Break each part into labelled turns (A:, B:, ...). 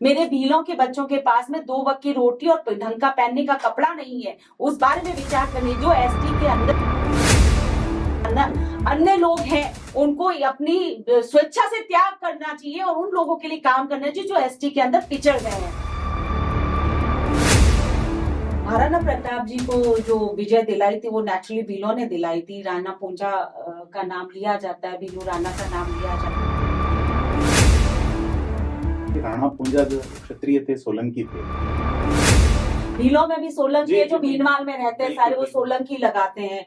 A: मेरे भीलों के बच्चों के पास में 2 वक्त की रोटी और ढंग का पहनने का कपड़ा नहीं है, उस बारे में विचार करने। जो एसटी के अंदर अन्य लोग हैं, उनको अपनी स्वेच्छा से त्याग करना चाहिए और उन लोगों के लिए काम करना चाहिए जो एसटी के अंदर पिछड़ गए हैं। महाराणा प्रताप जी को जो विजय दिलाई थी वो नेचुरली भीलों ने दिलाई थी। राणा पूंजा का नाम लिया जाता है, भीलू राणा का नाम लिया जाता है।
B: राणा पूंजा जो क्षत्रिय थे, सोलंकी थे।
A: भीलों में भी सोलंकी है, जो भीनमाल में रहते हैं सारे वो सोलंकी लगाते हैं।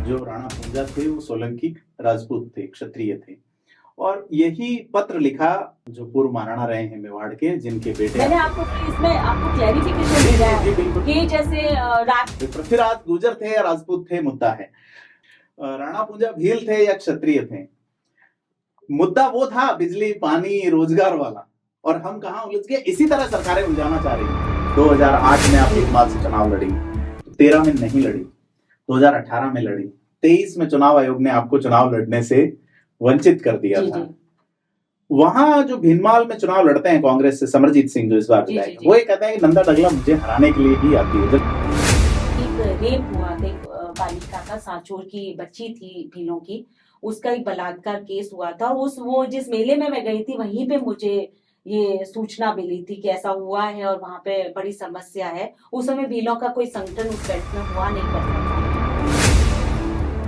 B: जो राणा पूंजा थे वो सोलंकी राजपूत थे, क्षत्रिय थे। और यही पत्र लिखा जो पूर्व महाराणा रहे हैं मेवाड़ के, जिनके बेटे।
A: मैंने आपको इसमें आपको क्लैरिफिकेशन दिया है कि जैसे
B: पृथ्वीराज गुर्जर थे या राजपूत थे, मुद्दा है। राणा पूंजा भील थे या क्षत्रिय थे, मुद्दा वो था बिजली पानी रोजगार वाला। और हम कहाँ उलझ गए, इसी तरह सरकारें उलझाना चाह रही हैं। 2008 में आप एक बार से चुनाव लड़ी, 13 में नहीं लड़ी, 2018 में लड़ी, 23 में चुनाव आयोग ने आपको चुनाव लड़ने से वंचित कर दिया था। वहां जो भीनमाल में चुनाव लड़ते हैं कांग्रेस से समरजीत सिंह, जो इस बार विधायक, वो ये कहते हैं कि नंदा डगला मुझे हराने के लिए ही आती है।
A: एक रेप हुआ था, एक बालिका का, सांचौर की बच्ची थी भीलों की, उसका एक बलात्कार केस हुआ था। वो जिस मेले में मैं गई थी वहीं पे मुझे ये सूचना मिली थी कि ऐसा हुआ है और वहां पे बड़ी समस्या है। उस समय भीलों का कोई संगठन उस बेल्ट में हुआ नहीं करता था,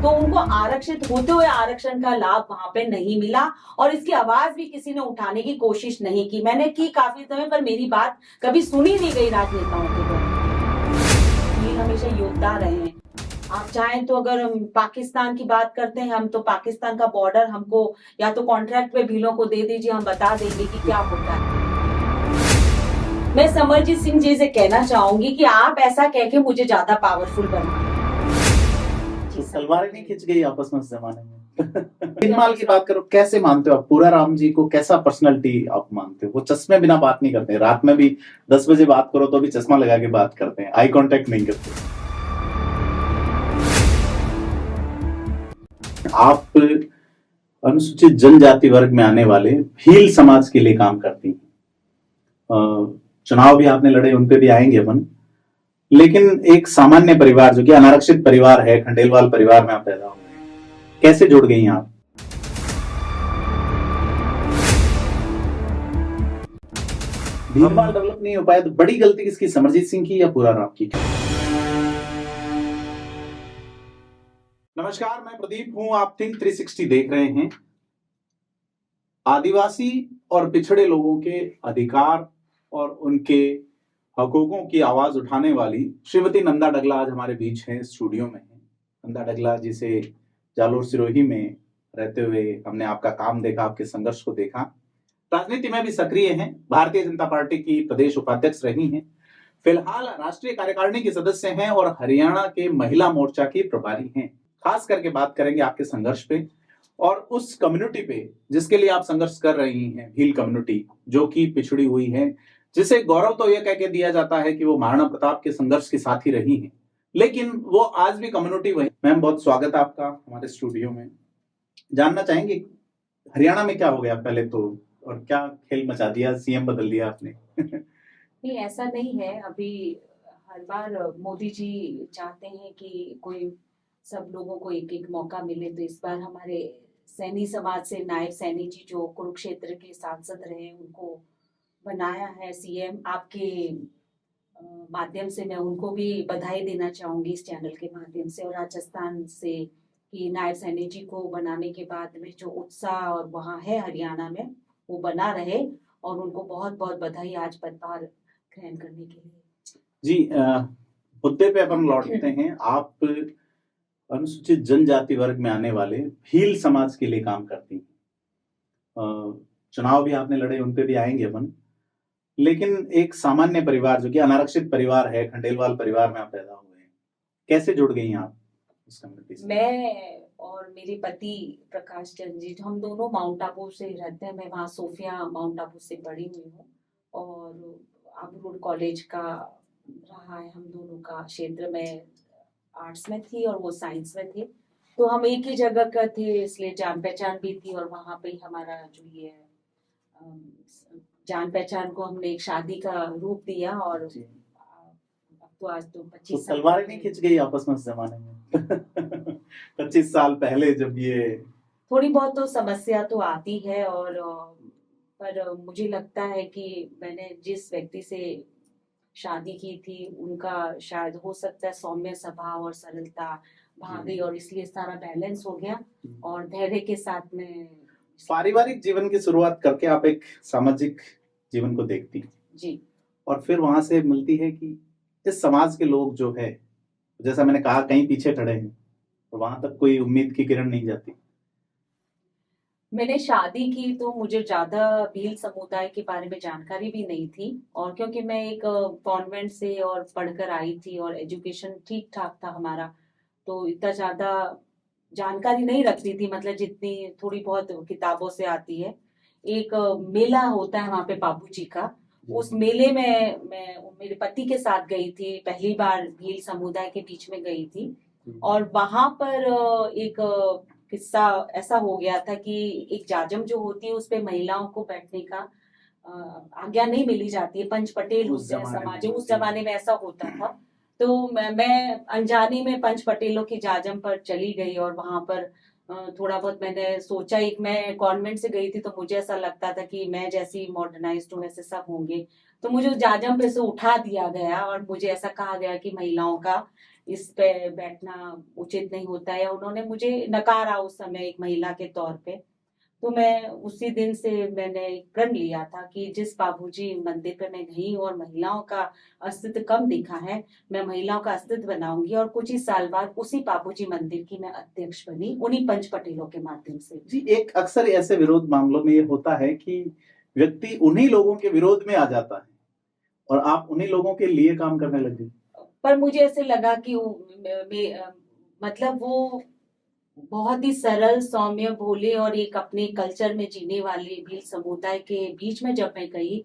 A: तो उनको आरक्षित होते हुए आरक्षण का लाभ वहां पे नहीं मिला और इसकी आवाज भी किसी ने उठाने की कोशिश नहीं की। मैंने की काफी समय, पर मेरी बात कभी सुनी नहीं गई राजनेताओं के द्वारा। ये हमेशा योद्धा रहे हैं। आप चाहें तो अगर हम पाकिस्तान की बात करते हैं, हम तो पाकिस्तान का बॉर्डर हमको या तो कॉन्ट्रैक्ट पे भीलों को दे दीजिए, हम बता देंगे कि क्या होता है। मैं समरजीत सिंह जी से कहना चाहूंगी कि आप ऐसा कह के मुझे ज्यादा पावरफुल बना।
B: तलवारें नहीं खिंच गई आपस में उस जमाने में। भीनमाल की बात करो, कैसे मानते हो आप पूरा राम जी को? कैसा पर्सनालिटी आप मानते हो? वो चश्मे बिना बात नहीं करते, रात में भी 10 बजे बात करो तो भी चश्मा लगा के बात करते हैं, आई कांटेक्ट नहीं करते। आप अनुसूचित जनजाति वर्ग में आने वाले भील समाज के लिए काम करती हैं। चुनाव भी आपने लड़े, उन पे भी आएंगे अपन। लेकिन एक सामान्य परिवार जो कि अनारक्षित परिवार है, खंडेलवाल परिवार में आप पैदा हुए, कैसे जुड़ गई आप? भीनमाल डेवलप नहीं हो पाया तो बड़ी गलती किसकी, समरजीत सिंह की या पूरा राम की? नमस्कार, मैं प्रदीप हूं, आप थिंक 360 देख रहे हैं। आदिवासी और पिछड़े लोगों के अधिकार और उनके हकूकों की आवाज उठाने वाली श्रीमती नंदा डगला आज हमारे बीच हैं, स्टूडियो में हैं। नंदा डगला, जिसे जालोर सिरोही में रहते हुए हमने आपका काम देखा, आपके संघर्ष को देखा, राजनीति में भी सक्रिय हैं, भारतीय जनता पार्टी की प्रदेश उपाध्यक्ष रही हैं, फिलहाल राष्ट्रीय कार्यकारिणी की सदस्य हैं और हरियाणा के महिला मोर्चा की प्रभारी हैं। खास करके बात करेंगे आपके संघर्ष पे और उस कम्युनिटी पे जिसके लिए आप संघर्ष कर रही हैं, भील कम्युनिटी, जो कि पिछड़ी हुई है, जिसे गौरव तो यह कह के दिया जाता है कि वो महाराणा प्रताप के संघर्ष के साथ ही रही है, लेकिन वो आज भी कम्युनिटी वही। मैम, बहुत स्वागत है आपका हमारे स्टूडियो में। जानना चाहेंगे हरियाणा में क्या हो गया पहले तो, और क्या खेल मचा दिया, सीएम बदल दिया आपने?
A: नहीं, ऐसा नहीं है। अभी हर बार मोदी जी चाहते हैं कि कोई सब लोगों को एक एक मौका मिले, तो इस बार हमारे सैनी समाज से नायब सैनी जी जो कुरुक्षेत्र के सांसद रहे, उनको बनाया है सीएम। आपके माध्यम से मैं उनको भी बधाई देना चाहूंगी इस चैनल के माध्यम से, और राजस्थान से कि नायब सैनी जी को बनाने के बाद में जो उत्साह और वहाँ है हरियाणा में, वो बना रहे, और उनको बहुत बहुत बधाई आज पदभार ग्रहण करने के लिए।
B: जी, मुद्दे पे अपन लौटते हैं। आप अनुसूचित जनजाति वर्ग में आने वाले भील समाज के लिए काम करती हैं। चुनाव भी आपने लड़े, उन पे भी आएंगे अपन। लेकिन एक सामान्य परिवार जो कि अनारक्षित परिवार है, खंडेलवाल परिवार में आप पैदा हुए हैं, कैसे जुड़ गई आप उस कम्युनिटी से?
A: मैं और मेरे पति प्रकाश चंद्र जी, हम दोनों माउंट आबू से रहते हैं। मैं वहाँ सोफिया माउंट आबू से बड़ी हुई हूँ और आबू रोड कॉलेज का रहा है हम दोनों का क्षेत्र। में आर्ट्स में थी और वो साइंस में थे। तो हम एक ही जगह का थे, इसलिए जान पहचान भी थी, और वहां पे ही हमारा जो ये अम, जान पहचान को हमने एक शादी का रूप दिया। और
B: जी।
A: अब तो आज तो
B: तो
A: 25 साल
B: तलवारें नहीं खिंच गई आपस में उस जमाने में? 25 साल पहले जब ये
A: थोड़ी बहुत तो समस्या तो आती है, और पर मुझे लगता है कि मैंने जिस व्यक्ति से शादी की थी उनका शायद हो सकता है सौम्य स्वभाव और सरलता भाग गई, और इसलिए सारा बैलेंस हो गया, और धैर्य के साथ में।
B: पारिवारिक जीवन की शुरुआत करके आप एक सामाजिक जीवन को देखती हैं,
A: जी।
B: और फिर वहां से मिलती है कि इस समाज के लोग जो है, जैसा मैंने कहा, कहीं पीछे खड़े हैं, और वहां तक कोई उम्मीद की किरण नहीं जाती।
A: मैंने शादी की तो मुझे ज्यादा भील समुदाय के बारे में जानकारी भी नहीं थी, और क्योंकि मैं एक कॉन्वेंट से और पढ़कर आई थी, और एजुकेशन ठीक ठाक था हमारा, तो इतना ज्यादा जानकारी नहीं रखती थी, मतलब जितनी थोड़ी बहुत किताबों से आती है। एक मेला होता है वहां पे बाबू जी का, उस मेले में मैं मेरे पति के साथ गई थी, पहली बार भील समुदाय के बीच में गई थी। और वहां पर एक किस्सा ऐसा हो गया था कि एक जाजम जो होती है उस पे महिलाओं को बैठने का अ, आज्ञा नहीं मिली जाती है, पंच पटेल
B: उस
A: होते हैं
B: जमाने
A: समाज,
B: में
A: उस जमाने में ऐसा होता था। तो मैं अनजाने में पंच पटेलों की जाजम पर चली गई, और वहां पर थोड़ा बहुत मैंने सोचा, एक मैं कॉन्वेंट से गई थी तो मुझे ऐसा लगता था कि मैं जैसी मॉडर्नाइज्ड हूँ वैसे सब होंगे, तो मुझे उस जाजम पे से उठा दिया गया, और मुझे ऐसा कहा गया कि महिलाओं का इस पे बैठना उचित नहीं होता है। उन्होंने मुझे नकारा उस समय एक महिला के तौर पे। तो मैं उसी दिन से मैंने एक प्रण लिया था कि जिस बाबूजी मंदिर पे मैं गई और महिलाओं का अस्तित्व कम दिखा है, मैं महिलाओं का अस्तित्व बनाऊंगी, और कुछ ही साल बाद उसी बाबूजी मंदिर की मैं अध्यक्ष बनी, उन्हीं पंच पटेलों के माध्यम से।
B: जी, एक अक्सर ऐसे विरोध मामलों में ये होता है कि व्यक्ति उन्हीं लोगों के विरोध में आ जाता है, और आप उन्हीं लोगों के लिए काम करने लगे।
A: पर मुझे ऐसे लगा कि मतलब वो बहुत ही सरल, सौम्य, भोले, और एक अपने कल्चर में जीने वाले भील समुदाय के बीच में जब मैं गई,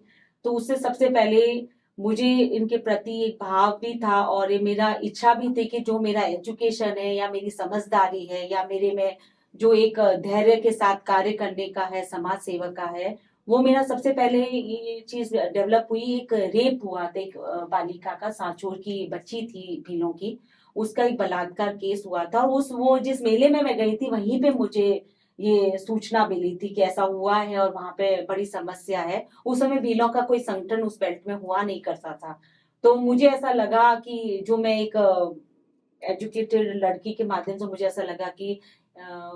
A: तो उससे सबसे पहले मुझे इनके प्रति एक भाव भी था, और ये मेरा इच्छा भी थी कि जो मेरा एजुकेशन है या मेरी समझदारी है या मेरे में जो एक धैर्य के साथ कार्य करने का है, समाज सेवा का है, वो मेरा सबसे पहले ये चीज डेवलप हुई। एक रेप हुआ था, एक बालिका का, सांचौर की बच्ची थी भीलों की, उसका एक बलात्कार केस हुआ था। उस वो जिस मेले में मैं गई थी वहीं पे मुझे ये सूचना मिली थी कि ऐसा हुआ है, और वहां पे बड़ी समस्या है। उस समय भीलों का कोई संगठन उस बेल्ट में हुआ नहीं करता था। तो मुझे ऐसा लगा कि जो मैं एक एजुकेटेड लड़की के माध्यम से मुझे ऐसा लगा कि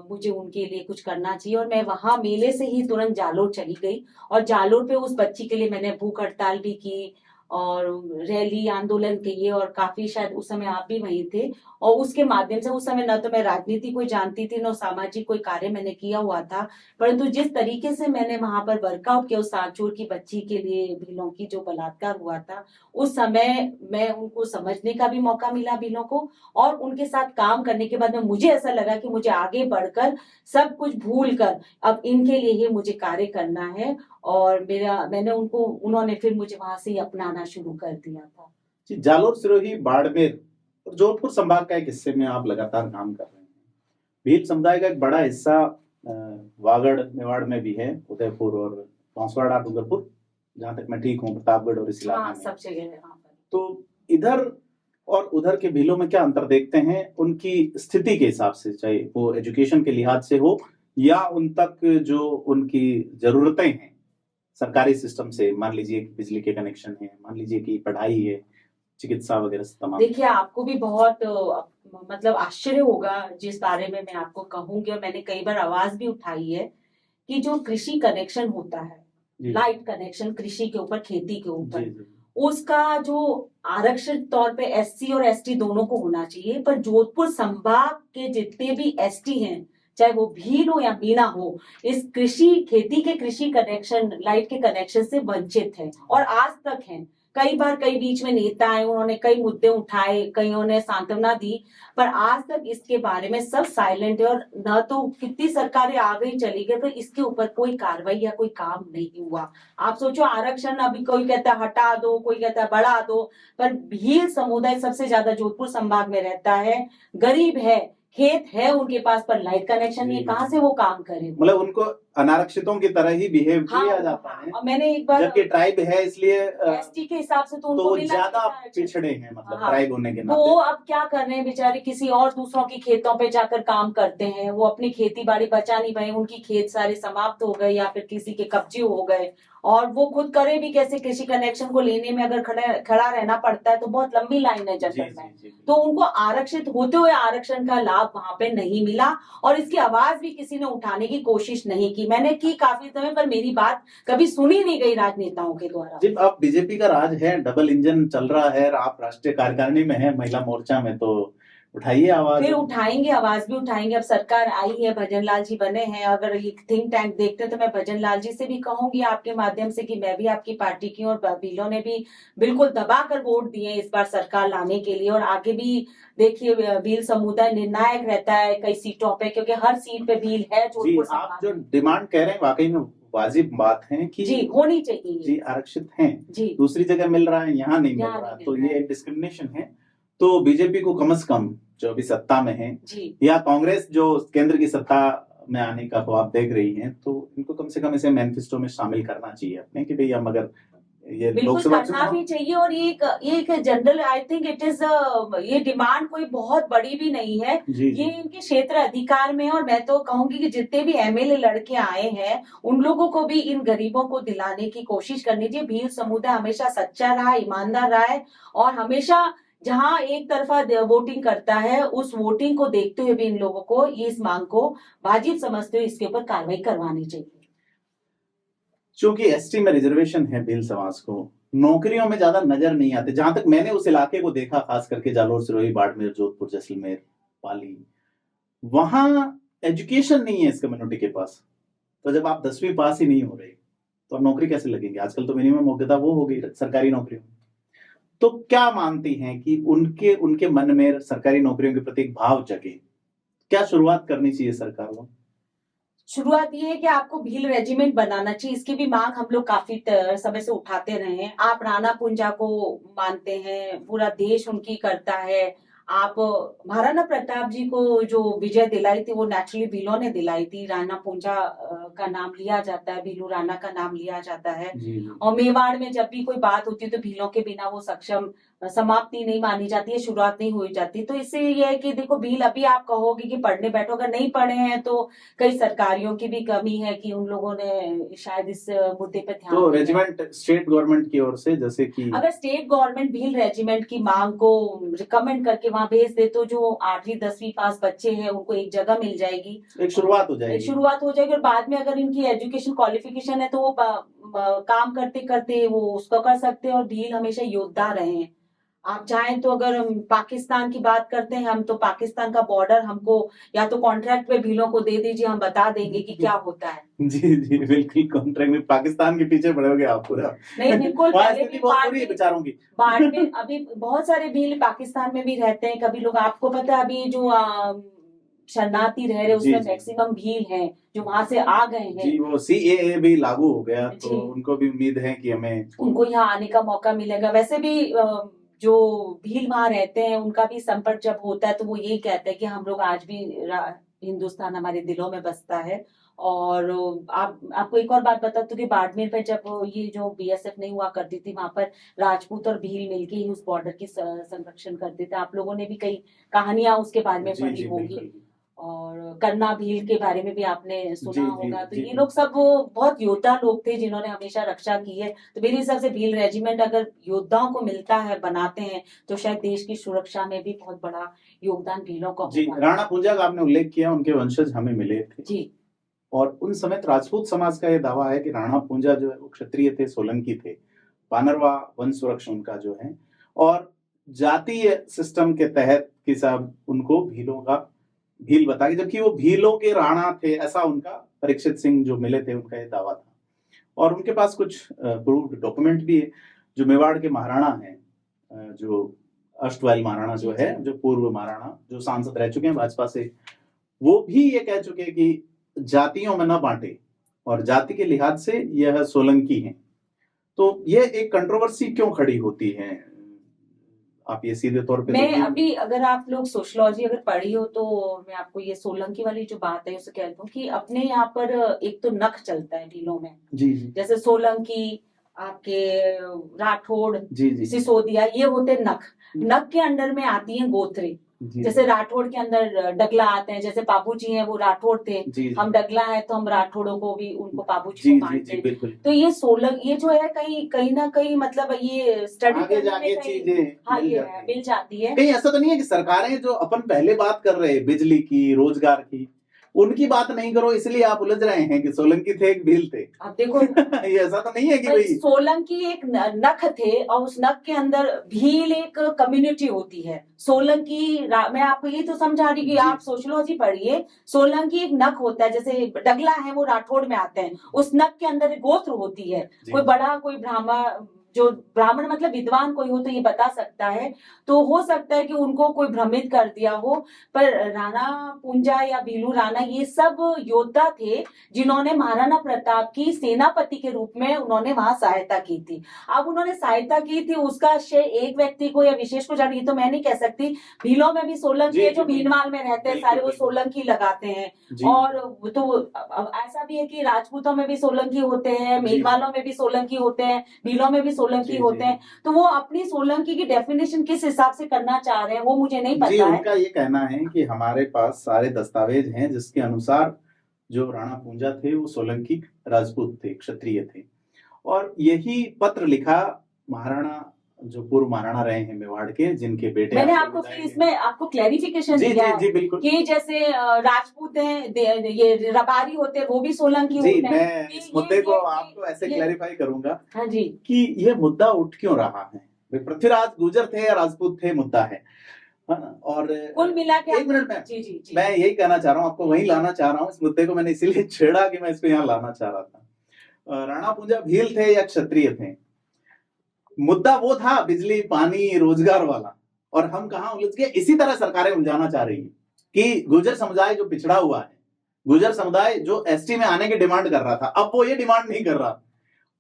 A: मुझे उनके लिए कुछ करना चाहिए, और मैं वहां मेले से ही तुरंत जालोर चली गई, और जालोर पे उस बच्ची के लिए मैंने भूख हड़ताल भी की, और रैली आंदोलन किए, और काफी, शायद उस समय आप भी वहीं थे, और उसके माध्यम से उस समय न तो मैं राजनीति कोई जानती थी, न सामाजिक कोई कार्य मैंने किया हुआ था, परंतु जिस तरीके से मैंने वहां पर वर्कआउट किया उस सांचौर की बच्ची के लिए, भीलों की जो बलात्कार हुआ था, उस समय मैं उनको समझने का भी मौका मिला भीलों को, और उनके साथ काम करने के बाद में मुझे ऐसा लगा कि मुझे आगे बढ़कर सब कुछ भूल कर अब इनके लिए ही मुझे कार्य करना है, और मैंने उन्होंने फिर मुझे वहां से ही अपनाना शुरू कर दिया था।
B: जी, जालोर, सिरोही, बाड़मेर और जोधपुर संभाग का एक हिस्से में आप लगातार काम कर रहे हैं। भील समुदाय का एक बड़ा हिस्सा वागड़ मेवाड़ में भी है, उदयपुर और बांसवाड़ा, डूंगरपुर, जहां तक मैं ठीक हूँ, प्रतापगढ़ और इस इलाके
A: हाँ,
B: में।
A: सब जगह है वहां पर।
B: तो इधर और उधर के भीलों में क्या अंतर देखते हैं उनकी स्थिति के हिसाब से, चाहे वो एजुकेशन के लिहाज से हो या उन तक जो उनकी जरूरतें हैं सरकारी सिस्टम से, मान लीजिए कि बिजली के कनेक्शन है, मान लीजिए कि पढ़ाई है, चिकित्सा वगैरह से तमाम।
A: देखिए, आपको भी बहुत मतलब आश्चर्य होगा जिस बारे में मैं आपको कहूंगी, और मैंने कई बार आवाज भी उठाई है, कि जो कृषि कनेक्शन होता है, लाइट कनेक्शन कृषि के ऊपर, खेती के ऊपर, उसका जो आरक्षित तौर पे एससी और एसटी दोनों को होना चाहिए, पर जोधपुर संभाग के जितने भी एसटी हैं, चाहे वो भील हो या मीणा हो, इस खेती के कृषि कनेक्शन, लाइट के कनेक्शन से वंचित है, और आज तक हैं। कई बार कई बीच में नेता आए, उन्होंने कई मुद्दे उठाए, कईयों ने सांत्वना दी, पर आज तक इसके बारे में सब साइलेंट है, और न तो कितनी सरकारें आ गई चली गई, पर इसके ऊपर कोई कार्रवाई या कोई काम नहीं हुआ। आप सोचो, आरक्षण अभी कोई कहता है हटा दो, कोई कहता है बढ़ा दो, पर भील समुदाय सबसे ज्यादा जोधपुर संभाग में रहता है, गरीब है, खेत है उनके पास पर लाइट कनेक्शन नहीं है,
B: जी।
A: कहाँ से वो काम करें?
B: मतलब उनको अनारक्षितों की तरह ही बिहेव
A: हाँ,
B: किया जाता है,
A: और मैंने एक बार
B: जबकि ट्राइब है इसलिए
A: एसटी के हिसाब से तो
B: तो
A: उनको
B: वो
A: मिला
B: ज्यादा
A: नहीं था।
B: पिछड़े हैं, मतलब
A: हाँ,
B: ट्राइब होने के
A: तो
B: नाते।
A: वो अब क्या कर रहे हैं बेचारे, किसी और दूसरों की खेतों पे जाकर काम करते हैं, वो अपनी खेती बाड़ी बचा नहीं पाए, उनकी खेत सारे समाप्त हो गए या फिर किसी के कब्जे हो गए, और वो खुद करे भी कैसे? कृषि कनेक्शन को लेने में अगर खड़ा रहना पड़ता है तो बहुत लंबी लाइन है
B: जी
A: जंगल में।
B: जी जी।
A: तो उनको आरक्षित होते हुए आरक्षण का लाभ वहां पे नहीं मिला, और इसकी आवाज भी किसी ने उठाने की कोशिश नहीं की। मैंने की काफी समय, पर मेरी बात कभी सुनी नहीं गई राजनेताओं के द्वारा।
B: जी, अब बीजेपी का राज है, डबल इंजन चल रहा है, आप राष्ट्रीय कार्यकारिणी में है, महिला मोर्चा में, तो उठाइए आवाज।
A: फिर उठाएंगे, आवाज भी उठाएंगे। अब सरकार आई है, भजन लाल जी बने हैं, अगर ये थिंक टैंक देखते हैं तो मैं भजन लाल जी से भी कहूंगी आपके माध्यम से कि मैं भी आपकी पार्टी की हूँ, और भीलों ने भी बिल्कुल दबाकर वोट दिए इस बार सरकार लाने के लिए, और आगे भी देखिए भील समुदाय निर्णायक रहता है कई सीटों पे, क्योंकि हर सीट पे भील है।
B: जी, आप जो डिमांड कह रहे हैं वाकई में वाजिब बात है कि
A: जी होनी चाहिए,
B: जी आरक्षित हैं
A: जी,
B: दूसरी जगह मिल रहा है, यहाँ नहीं मिल
A: यहाँ
B: रहा,
A: नहीं
B: तो
A: मिल
B: ये
A: रहा है।
B: एक डिस्क्रिमिनेशन है। तो बीजेपी को कम से कम जो अभी सत्ता में है,
A: जी,
B: या कांग्रेस जो केंद्र की सत्ता में आने का ख्वाब देख रही है, तो इनको कम से कम इसे मैनिफेस्टो में शामिल करना चाहिए अपने, कि भाई हम अगर ये
A: बिल्कुल
B: लोकसभा
A: करना
B: चुनाव।
A: भी चाहिए। और ये एक general, I think it is, ये डिमांड कोई बहुत बड़ी भी नहीं है,
B: जी
A: ये
B: जी
A: इनके क्षेत्र अधिकार में है। और मैं तो कहूंगी कि जितने भी एमएलए लड़के आए हैं उन लोगों को भी इन गरीबों को दिलाने की कोशिश करनी चाहिए। भील समुदाय हमेशा सच्चा रहा, ईमानदार रहा है, और हमेशा जहां एक तरफा वोटिंग करता है, उस वोटिंग को देखते हुए भी इन लोगों को ये इस मांग को वाजिब समझते हुए इसके ऊपर कार्रवाई करवानी चाहिए।
B: चूंकि एसटी में रिजर्वेशन है, भील समाज को नौकरियों में ज्यादा नजर नहीं आते, जहां तक मैंने उस इलाके को देखा, खास करके जालोर, सिरोही, बाड़मेर, जोधपुर, जैसलमेर, पाली, वहां एजुकेशन नहीं है इस कम्युनिटी के पास। तो जब आप 10वीं पास ही नहीं हो रहे तो अब नौकरी कैसे लगेगी? आजकल तो मिनिमम योग्यता वो हो गई सरकारी नौकरियों में। तो क्या मानती हैं कि उनके उनके मन में सरकारी नौकरियों के प्रति एक भाव जगे? क्या शुरुआत करनी चाहिए सरकार को?
A: शुरुआत ये है कि आपको भील रेजिमेंट बनाना चाहिए। इसकी भी मांग हम लोग काफी समय से उठाते रहे हैं। आप राणा पुंजा को मानते हैं, पूरा देश उनकी करता है। आप महाराणा प्रताप जी को जो विजय दिलाई थी वो नेचुरली भीलों ने दिलाई थी। राणा पुंजा का नाम लिया जाता है, भीलू राणा का नाम लिया जाता है।
B: जी।
A: और मेवाड़ में जब भी कोई बात होती है तो भीलों के बिना वो सक्षम समाप्ति नहीं मानी जाती है, शुरुआत नहीं हुई जाती। तो इससे ये है कि देखो भील, अभी आप कहोगे कि पढ़ने बैठो, अगर नहीं पढ़े हैं तो कई सरकारियों की भी कमी है कि उन लोगों ने शायद इस मुद्दे पे ध्यान
B: तो
A: नहीं दिया।
B: रेजिमेंट स्टेट गवर्नमेंट की ओर से, जैसे कि
A: अगर स्टेट गवर्नमेंट भील रेजिमेंट की मांग को रिकमेंड करके वहां भेज दे तो जो 8वीं 10वीं पास बच्चे हैं उनको एक जगह मिल जाएगी,
B: एक शुरुआत हो
A: एक
B: जाएगी।
A: शुरुआत हो जाएगी। और बाद में अगर इनकी एजुकेशन क्वालिफिकेशन है तो वो काम करते करते वो उसको कर सकते हैं। और भील हमेशा योद्धा रहे हैं। आप चाहें तो, अगर हम पाकिस्तान की बात करते हैं, हम तो पाकिस्तान का बॉर्डर हमको या तो कॉन्ट्रैक्ट पे भीलों को दे दीजिए, हम बता देंगे कि क्या होता है।
B: जी जी बिल्कुल, कॉन्ट्रैक्ट में पाकिस्तान के पीछे पड़ोगे आप पूरा।
A: नहीं बिल्कुल,
B: वहाँ
A: पहले
B: स्थिति
A: भी
B: बहुत बुरी है बेचारों की।
A: बाढ़ में अभी बहुत सारे भील पाकिस्तान में भी रहते हैं। कभी लोग, आपको पता है अभी जो शरणार्थी रह रहे उसमें
B: जी।
A: मैक्सिमम भील हैं जो वहां से आ गए हैं।
B: जी, वो सीएए भी लागू हो गया तो
A: जी।
B: उनको भी उम्मीद है कि हमें
A: उनको यहाँ आने का मौका मिलेगा। वैसे भी जो भील वहां रहते हैं उनका भी संपर्क जब होता है तो वो यही कहते हैं कि हम लोग आज भी हिंदुस्तान हमारे दिलों में बसता है। और आपको एक और बात बता दूं कि बाड़मेर में जब ये जो बीएसएफ नहीं हुआ करती थी, वहां पर राजपूत और भील मिलके ही उस बॉर्डर की संरक्षण करते थे। आप लोगों ने भी कई कहानियां उसके बारे में
B: जी
A: पढ़ी
B: जी
A: होंगी।
B: बिल्कुल।
A: और करना भील के बारे में भी आपने सुना
B: जी जी
A: होगा। तो
B: जी।
A: ये लोग सब बहुत योद्धा लोग थे जिन्होंने हमेशा रक्षा की है। तो मेरे हिसाब से भील रेजिमेंट अगर योद्धाओं को मिलता है, बनाते हैं, तो शायद देश की सुरक्षा में भी बहुत बड़ा योगदान भीलों का
B: जी,
A: होगा।
B: राणा पुंजा का आपने उल्लेख किया, उनके वंशज हमें मिले थे।
A: जी
B: और उन समय राजपूत समाज का यह दावा है कि राणा पुंजा जो है वो क्षत्रिय थे, सोलंकी थे, पानरवा वंश सुरक्षा उनका जो है, और जातीय सिस्टम के तहत कि साहब उनको भीलों का भील बता के, जबकि वो भीलों के राणा थे, ऐसा उनका परीक्षित सिंह जो मिले थे उनका ये दावा था। और उनके पास कुछ प्रूव्ड डॉक्यूमेंट भी है। जो मेवाड़ के महाराणा हैं, जो अष्टवाल महाराणा जो है, जो पूर्व महाराणा जो सांसद रह चुके हैं भाजपा से, वो भी ये कह चुके हैं कि जातियों में न बांटे और जाति के लिहाज से यह सोलंकी हैं। तो ये एक कंट्रोवर्सी क्यों खड़ी होती है? आप ये सीधे तौर पे
A: मैं
B: देखिए।
A: अभी अगर आप लोग सोशियोलॉजी अगर पढ़ी हो तो मैं आपको ये सोलंकी वाली जो बात है उसे कहती हूँ कि अपने यहाँ पर एक तो नख चलता है भीलों में,
B: जी जी
A: जैसे सोलंकी, आपके राठौड़,
B: जी जी
A: सिसोदिया, ये होते नख। नख के अंडर में आती हैं गोत्रे।
B: जी
A: जैसे राठौड़ के अंदर डगला आते हैं, जैसे बाबूजी हैं वो राठौड़ थे,
B: जी जी
A: हम डगला है तो हम राठौड़ों को भी उनको बाबूजी
B: जी
A: को
B: जी
A: मानते
B: जी
A: हैं।
B: बिल्कुल।
A: तो ये सोलंग ये जो है कहीं कहीं ना कहीं मतलब ये स्टडी
B: आगे
A: करने
B: जाके
A: में कहीं
B: चीजें
A: हाँ
B: मिल
A: ये
B: जाती
A: है
B: हैं।
A: मिल जाती है।
B: कहीं ऐसा तो नहीं है कि सरकारें जो अपन पहले बात कर रहे हैं बिजली की, रोजगार की, उनकी बात नहीं करो इसलिए आप उलझ रहे हैं कि सोलंकी थे एक भील थे।
A: अब देखो
B: ये ऐसा तो नहीं है कि
A: भाई
B: भाई
A: सोलंकी एक नख थे और उस नख के अंदर भील एक कम्युनिटी होती है। सोलंकी मैं आपको ये तो समझा रही कि
B: जी।
A: आप सोशियोलॉजी पढ़िए। सोलंकी एक नख होता है, जैसे डगला है वो राठौड़ में आते हैं, उस नख के अंदर एक गोत्र होती है।
B: जी।
A: कोई बड़ा कोई ब्राह्मण, जो ब्राह्मण मतलब विद्वान कोई हो तो ये बता सकता है, तो हो सकता है कि उनको कोई भ्रमित कर दिया हो। पर राणा पूंजा या भीलू राणा ये सब योद्धा थे जिन्होंने महाराणा प्रताप की सेनापति के रूप में उन्होंने वहां सहायता की थी। अब उन्होंने सहायता की थी उसका श्रेय एक व्यक्ति को या विशेष को जाने, ये तो मैं नहीं कह सकती। भीलों में भी सोलंकी
B: जी,
A: है जो
B: जी,
A: भीलवाल में रहते हैं,
B: बिल्कुल,
A: सारे वो
B: बिल्कुल।
A: सोलंकी लगाते हैं।
B: जी
A: और तो अब ऐसा भी है कि राजपूतों में भी सोलंकी होते हैं,
B: जी।
A: मेघवालों में भी सोलंकी होते हैं, भीलों में भी सोलंकी
B: जी,
A: होते
B: जी।
A: हैं। तो वो अपनी सोलंकी की डेफिनेशन किस हिसाब से करना चाह रहे हैं वो मुझे नहीं
B: जी,
A: पता है।
B: उनका ये कहना है कि हमारे पास सारे दस्तावेज हैं जिसके अनुसार जो राणा पूंजा थे वो सोलंकी राजपूत थे, क्षत्रिय थे। और यही पत्र लिखा महाराणा, जो पूर्व महाराणा रहे हैं मेवाड़ के, जिनके बेटे
A: मैंने
B: आपको
A: आपको
B: बताए
A: फिर
B: हैं।
A: इसमें आपको क्लैरिफिकेशन
B: जी
A: दिया
B: जी
A: है
B: जी बिल्कुल।
A: कि जैसे राजपूत हैं, ये रबारी होते हैं, वो भी सोलंकी
B: जी,
A: होते हैं।
B: मैं इस मुद्दे को आपको ऐसे क्लैरिफाई करूंगा
A: हाँ जी
B: कि ये मुद्दा उठ क्यों रहा है। पृथ्वीराज गुर्जर थे या राजपूत थे, मुद्दा है ना। और
A: कुल मिला के
B: एक मिनट में
A: जी जी जी
B: मैं यही कहना चाह रहा हूँ, आपको वहीं लाना चाह रहा हूँ। इस मुद्दे को मैंने इसीलिए छेड़ा कि मैं इसको यहाँ लाना चाह रहा था। राणा पूंजा भील थे या क्षत्रिय थे, मुद्दा वो था बिजली, पानी, रोजगार वाला। और हम कहाँ उलझ गए, इसी तरह सरकारें उलझाना चाह रही हैं कि गुर्जर समुदाय जो पिछड़ा हुआ है, गुर्जर समुदाय जो एसटी में आने की डिमांड कर रहा था, अब वो ये डिमांड नहीं कर रहा।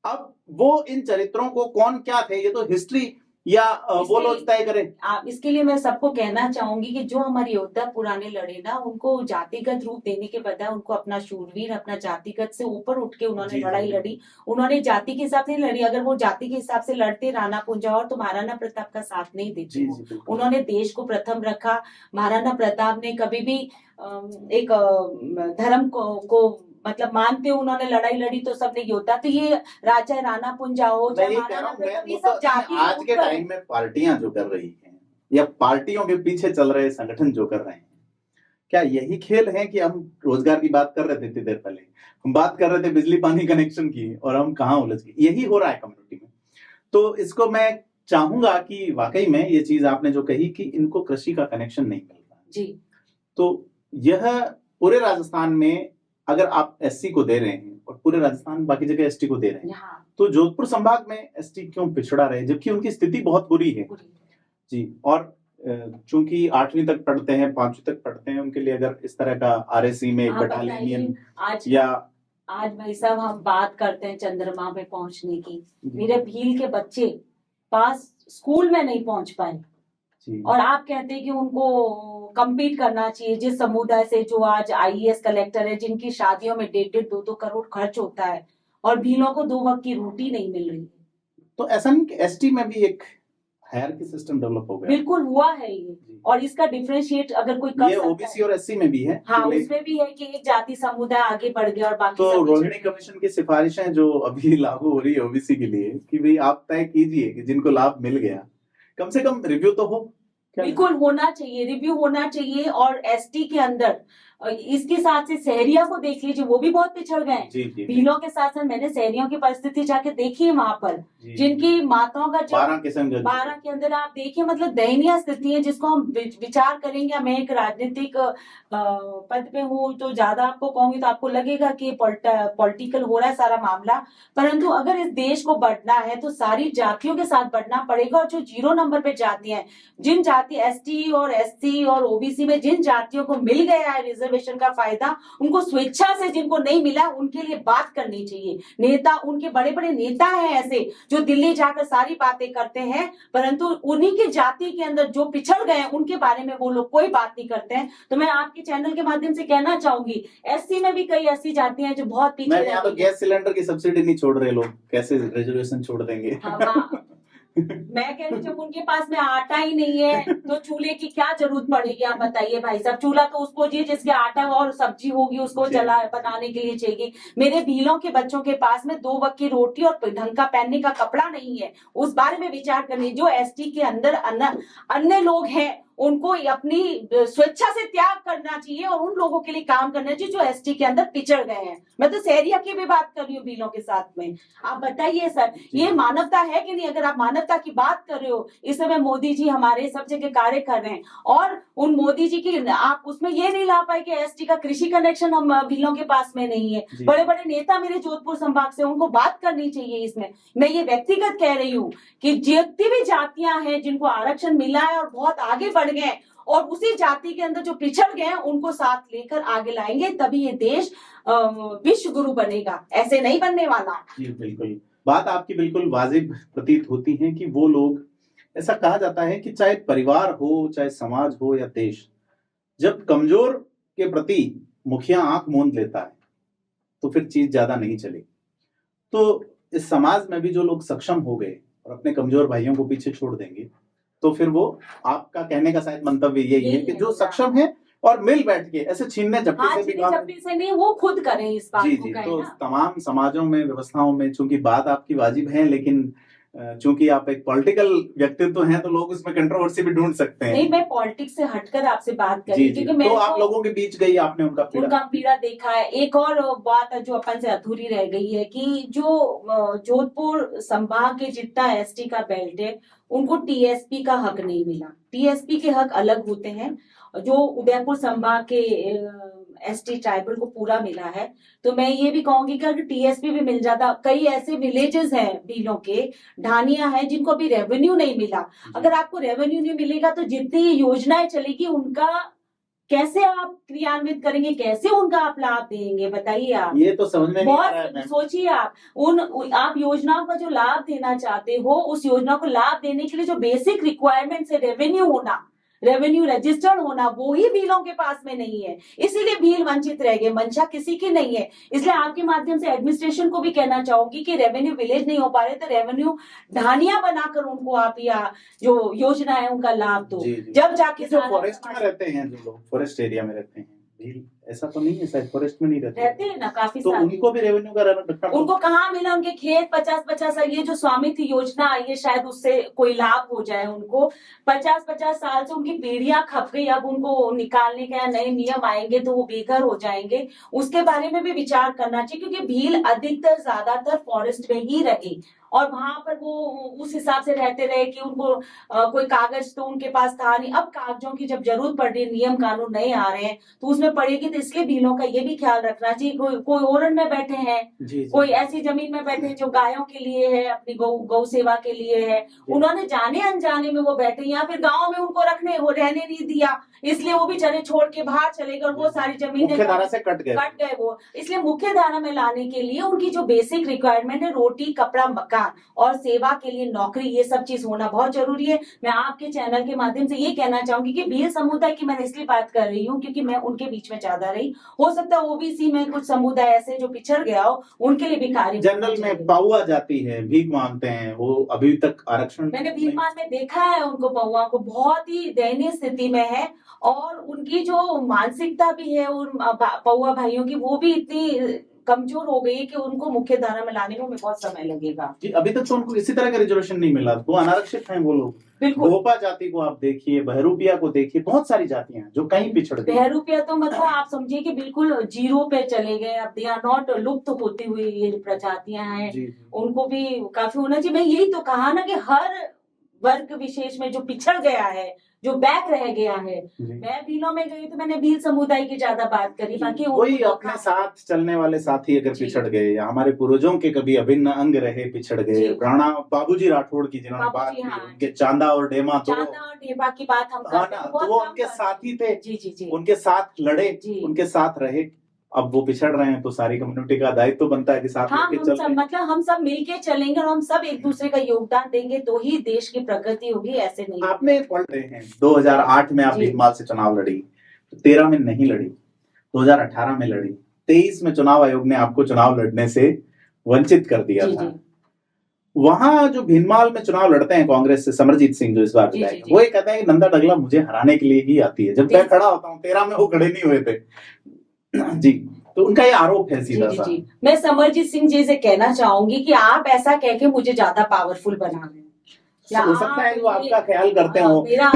B: अब वो इन चरित्रों को कौन क्या थे ये तो हिस्ट्री या वो लोग तय करें।
A: इसके लिए मैं सबको कहना चाहूंगी कि जो हमारे योद्धा पुराने लड़े ना, उनको जातिगत रूप देने के बजाय उनको अपना शूरवीर, अपना जातिगत से ऊपर उठ के उन्होंने
B: जी,
A: लड़ाई
B: जी।
A: लड़ी। उन्होंने जाति के हिसाब से नहीं लड़ी। अगर वो जाति के हिसाब से लड़ते राणा कुंजा और तो महाराणा प्रताप का साथ नहीं देते
B: जी
A: वो।
B: जी बिल्कुल।
A: उन्होंने देश को प्रथम रखा। महाराणा प्रताप ने कभी भी एक धर्म को मतलब मानते हुए उन्होंने लड़ाई लड़ी, तो सबने योद्धा। तो ये राजा राणा पूंजा हो
B: मैं
A: चाहे
B: ये कह
A: महाराणा
B: रहा हूँ,
A: प्रताप, ये
B: मुद्दा
A: सब जाति
B: आज के
A: ऊपर है।
B: टाइम में पार्टियां जो कर रही हैं या पार्टियों के पीछे चल रहे संगठन जो कर रहे हैं, क्या यही खेल है कि हम रोजगार की बात कर रहे थे इतनी देर पहले, हम बात कर रहे थे बिजली पानी कनेक्शन की, और हम कहाँ उलझ गए। यही हो रहा है कम्युनिटी में। तो इसको मैं चाहूंगा कि वाकई में ये चीज आपने जो कही कि इनको कृषि का कनेक्शन नहीं मिल रहा
A: जी।
B: तो यह पूरे राजस्थान में अगर आप एससी को दे रहे हैं और पूरे राजस्थान बाकी जगह एसटी को दे रहे हैं,
A: हाँ
B: तो जोधपुर संभाग में एसटी क्यों पिछड़ा रहे जबकि उनकी स्थिति बहुत बुरी है। जी। और चूंकि 8वीं तक पढ़ते हैं, 5वीं तक पढ़ते हैं, उनके लिए अगर इस तरह का आरएससी में
A: आप
B: बटालियन
A: आज
B: या
A: आज भाई साहब हम बात करते हैं चंद्रमा पे पहुंचने की, मेरे भील के बच्चे पास स्कूल में नहीं पहुंच पाए
B: जी।
A: और आप कहते हैं कि उनको कम्पीट करना चाहिए जिस समुदाय से जो आज आईएएस कलेक्टर है, जिनकी शादियों में 1.5 2 करोड़ खर्च होता है और भीलों को 2 वक्त की रोटी नहीं मिल रही।
B: तो ऐसा नहीं कि एसटी में भी एक हायरार्की सिस्टम डेवलप हो गया?
A: बिल्कुल हुआ है ये, और इसका डिफरेंशिएट अगर कोई कर
B: ये
A: सकता
B: ओबीसी और एससी में भी है।
A: हाँ उसमें भी है कि एक जाति समुदाय आगे बढ़ गया और बाकी
B: तो
A: सब
B: रोहिणी कमीशन की सिफारिशें जो अभी लागू हो रही है ओबीसी के लिए कि भाई आप तय कीजिए कि जिनको लाभ मिल गया, कम से कम रिव्यू तो हो।
A: बिल्कुल होना चाहिए, रिव्यू होना चाहिए। और एसटी के अंदर इसके साथ से शहरिया को देख लीजिए, वो भी बहुत पिछड़ गए। भीलों के साथ साथ मैंने शहरियों की परिस्थिति जाके देखी है वहां पर, जिनकी माताओं का जो 12 के अंदर आप देखिए, मतलब दयनीय स्थिति है जिसको हम विचार करेंगे। मैं एक राजनीतिक पद पे हूँ तो ज्यादा आपको कहूंगी तो आपको लगेगा कि पॉलिटिकल हो रहा है सारा मामला, परंतु अगर इस देश को बढ़ना है तो सारी जातियों के साथ बढ़ना पड़ेगा। और जो 0 नंबर पे जातियां हैं, जिन जाति एसटी और एससी और ओबीसी में जिन जातियों को मिल गया है रिजर्वेशन रिजर्वेशन का फायदा उनको स्वेच्छा से जिनको नहीं मिला उनके लिए बात करनी चाहिए। नेता, उनके बड़े बड़े नेता हैं ऐसे जो दिल्ली जाकर सारी बातें करते हैं, परंतु उन्हीं की जाति के अंदर जो पिछड़ गए उनके बारे में वो लोग कोई बात नहीं करते हैं। तो मैं आपके चैनल के माध्यम से कहना चाहूंगी, एससी में भी कई ऐसी जातियां हैं जो बहुत पीछे
B: मैं यहाँ तो गैस सिलेंडर की सब्सिडी नहीं छोड़ रहे लोग, कैसे रिजर्वेशन छोड़ देंगे?
A: हाँ, मैं कह रही हूँ जब उनके पास में आटा ही नहीं है तो चूल्हे की क्या जरूरत पड़ेगी? आप बताइए भाई साहब। चूल्हा तो उसको चाहिए जिसके आटा और सब्जी होगी उसको जला बनाने के लिए चाहिए। मेरे भीलों के बच्चों के पास में 2 वक्त की रोटी और ढंग का पहनने का कपड़ा नहीं है, उस बारे में विचार करनी। जो एसटी के अंदर अन्य लोग हैं उनको अपनी स्वेच्छा से त्याग करना चाहिए और उन लोगों के लिए काम करना चाहिए जो एसटी के अंदर पिछड़ गए हैं। मैं तो शहरिया की भी बात कर रही हूँ भीलों के साथ में। आप बताइए सर, ये मानवता है कि नहीं? अगर आप मानवता की बात कर रहे हो, इस समय मोदी जी हमारे सब जगह कार्य कर रहे हैं और उन मोदी जी की आप उसमें ये नहीं ला पाए कि एसटी का कृषि कनेक्शन हम भीलों के पास में नहीं है। बड़े बड़े नेता मेरे जोधपुर संभाग से, उनको बात करनी चाहिए इसमें। मैं ये व्यक्तिगत कह रही हूँ कि जितनी भी जातियां हैं जिनको आरक्षण मिला है और बहुत आगे बढ़ गए और उसी जाति के अंदर जो पिछड़ गए हैं उनको साथ लेकर आगे लाएंगे, तभी ये देश विश्व गुरु बनेगा, ऐसे नहीं बनने वाला।
B: जी बिल्कुल, बात आपकी बिल्कुल वाजिब प्रतीत होती है कि वो लोग, ऐसा कहा जाता है कि चाहे परिवार हो, चाहे समाज हो या देश, जब कमजोर के प्रति मुखिया आंख मूंद लेता है तो फिर चीज ज्यादा नहीं चलेगी। तो इस समाज में भी जो लोग सक्षम हो गए और अपने कमजोर भाइयों को पीछे छोड़ देंगे, तो फिर वो, आपका कहने का शायद मंतव्य यही है कि जो सक्षम है और मिल बैठ के ऐसे छीनने झपटी
A: से नहीं, वो खुद करें इस बात
B: जी
A: को।
B: जी, तो तमाम समाजों में, व्यवस्थाओं में, चूंकि बात आपकी वाजिब है, लेकिन चूंकि आप एक पॉलिटिकल व्यक्तित्व हैं तो लोग उसमें कंट्रोवर्सी भी ढूंढ सकते हैं।
A: नहीं, मैं पॉलिटिक्स से हटकर आपसे बात कर रही हूँ क्योंकि मैं
B: तो आप लोगों के बीच गई, आपने उनका
A: पीड़ा देखा है। एक और बात जो अपन से अधूरी रह गई है कि जो जोधपुर संभाग के जितना एसटी का बेल्ट है उनको टीएसपी का हक नहीं मिला। टीएसपी के हक अलग होते हैं, जो उदयपुर संभाग के एसटी ट्राइबल को पूरा मिला है। तो मैं ये भी कहूंगी कि अगर टीएसपी भी मिल जाता, कई ऐसे विलेजेस हैं भीलों के, ढानिया है, जिनको अभी रेवेन्यू नहीं मिला। अगर आपको रेवेन्यू नहीं मिलेगा तो जितनी योजनाएं चलेगी उनका कैसे आप क्रियान्वित करेंगे, कैसे उनका आप लाभ देंगे? बताइए आप।
B: ये तो समझ में नहीं आ रहा है।
A: सोचिए आप आप योजनाओं का जो लाभ देना चाहते हो, उस योजना को लाभ देने के लिए जो बेसिक रिक्वायरमेंट्स है, रेवेन्यू होना, रेवेन्यू रजिस्टर्ड होना, वो ही भीलों के पास में नहीं है, इसीलिए भील वंचित रह गए। मंशा किसी की नहीं है। इसलिए आपके माध्यम से एडमिनिस्ट्रेशन को भी कहना चाहूंगी कि रेवेन्यू विलेज नहीं हो पा रहे तो रेवेन्यू ढानिया बनाकर उनको आप या जो योजना है उनका लाभ दो। जब जाके
B: जो फॉरेस्ट में रहते हैं, जो लोग फॉरेस्ट एरिया में रहते हैं, भील ऐसा तो नहीं है, शायद फॉरेस्ट में नहीं रहते
A: हैं ना काफी
B: तो उनको भी रेवेन्यू का रखना,
A: उनको कहाँ मिला? उनके खेत 50-50 ये जो स्वामित्व योजना आई है शायद उससे कोई लाभ हो जाए उनको। 50-50 साल से उनकी पीढ़ियां खप गई, अब उनको निकालने के नए नियम आएंगे तो वो बेघर हो जाएंगे। उसके बारे में भी विचार करना चाहिए क्योंकि भील अधिकतर ज्यादातर फॉरेस्ट में ही रहे और वहां पर वो उस हिसाब से रहते रहे कि उनको कोई कागज तो उनके पास था नहीं। अब कागजों की जब जरूरत पड़ रही है, नियम कानून नए आ रहे हैं तो उसमें पड़ेगी। तो इसलिए भीलों का ये भी ख्याल रखना चाहिए, कोई ओरन में बैठे हैं, कोई ऐसी जमीन में बैठे हैं जो गायों के लिए है, अपनी गौ सेवा के लिए है, उन्होंने जाने अनजाने में वो बैठे, या फिर गाँव में उनको रहने नहीं दिया, इसलिए वो बेचारे छोड़ के बाहर चले गए और वो सारी जमीन
B: मुख्य धारा से कट गए
A: वो। इसलिए मुख्य धारा में लाने के लिए उनकी जो बेसिक रिक्वायरमेंट है, रोटी, कपड़ा, मकान और सेवा के लिए नौकरी, ये सब चीज होना बहुत जरूरी है। मैं आपके चैनल के माध्यम से ये कहना चाहूंगी कि भील समुदाय की मैंने इसलिए बात कर रही हूँ क्योंकि मैं उनके बीच में ज्यादा रही। हो सकता है ओबीसी में कुछ समुदाय ऐसे जो पिछड़ गया हो, उनके लिए भी कार्य।
B: जनरल में पाहुआ जाती है, भीख मांगते हैं, वो अभी तक आरक्षण,
A: मैंने भीलमान में देखा है उनको, पाहुआ को बहुत ही दयनीय स्थिति में है और उनकी जो मानसिकता भी है उन पाहुआ भाइयों की, वो भी इतनी कमजोर हो गई कि उनको मुख्य धारा में लाने में बहुत समय लगेगा।
B: जी, अभी तक तो उनको किसी तरह का रिजर्वेशन नहीं मिला, वो अनारक्षित हैं वो लोग। बिल्कुल, गोपा जाति को आप देखिए, बहरूपिया को देखिए, बहुत सारी जातियां जो कहीं पिछड़ गई।
A: बहरूपिया तो मतलब आप समझिए कि बिल्कुल जीरो पे चले गए, अब दे आर नॉट, लुप्त होती हुई ये प्रजातियां हैं, उनको भी काफी होना चाहिए। मैं यही तो कहा ना कि हर वर्ग विशेष में जो पिछड़ गया है जो बैक रह गया है।
B: जी।
A: मैं भीलों में गई तो मैंने भील समुदाय की ज्यादा बात करी, बाकी
B: कोई
A: उनको
B: अपने साथ चलने वाले साथी अगर
A: जी।
B: पिछड़ गए या हमारे पूर्वजों के कभी अभिन्न अंग रहे पिछड़ गए,
A: जी।
B: राणा बाबूजी राठौड़ की जिन्होंने बात
A: बाबूजी,
B: की,
A: हाँ,
B: उनके चांदा और डेमा तो
A: चांदा और ढेबा की बात हम
B: हाँ
A: करते
B: ना,
A: हैं,
B: तो
A: बहुत
B: वो
A: कम
B: उनके
A: करते
B: साथी थे,
A: हैं। जी जी जी
B: उनके साथ लड़े,
A: जी।
B: उनके साथ रहे। अब वो पिछड़ रहे हैं तो सारी कम्युनिटी का दायित्व तो बनता है कि साथ
A: हाँ,
B: लेके
A: हम
B: चल
A: सब
B: रहे हैं।
A: मतलब हम सब मिलके चलेंगे और हम सब एक दूसरे का योगदान देंगे तो ही देश की प्रगति होगी, ऐसे नहीं।
B: आपने पढ़ रहे हैं 2008 में आप
A: जी।
B: भीनमाल से चुनाव लड़ी, 13 में नहीं लड़ी, 2018 में लड़ी, 23 में चुनाव आयोग ने आपको चुनाव लड़ने से वंचित कर दिया
A: जी
B: था।
A: जी
B: वहां जो भीनमाल में चुनाव लड़ते हैं कांग्रेस से समरजीत सिंह, जो इस बार
A: जी
B: विधायक
A: जी
B: हैं,
A: जी।
B: वो ये कहते हैं कि नंदा डगला मुझे हराने के लिए ही आती है। जब मैं खड़ा होता हूँ, 13 में वो खड़े नहीं हुए थे जी, तो उनका ये आरोप है
A: जी
B: सीधा
A: जी
B: सा।
A: जी। मैं समरजीत सिंह जी से कहना चाहूंगी कि आप ऐसा कह के मुझे ज्यादा पावरफुल बना रहे हैं। क्या
B: हो सकता है
A: आप
B: वो आपका ख्याल करते
A: हाँ,
B: हो।
A: मेरा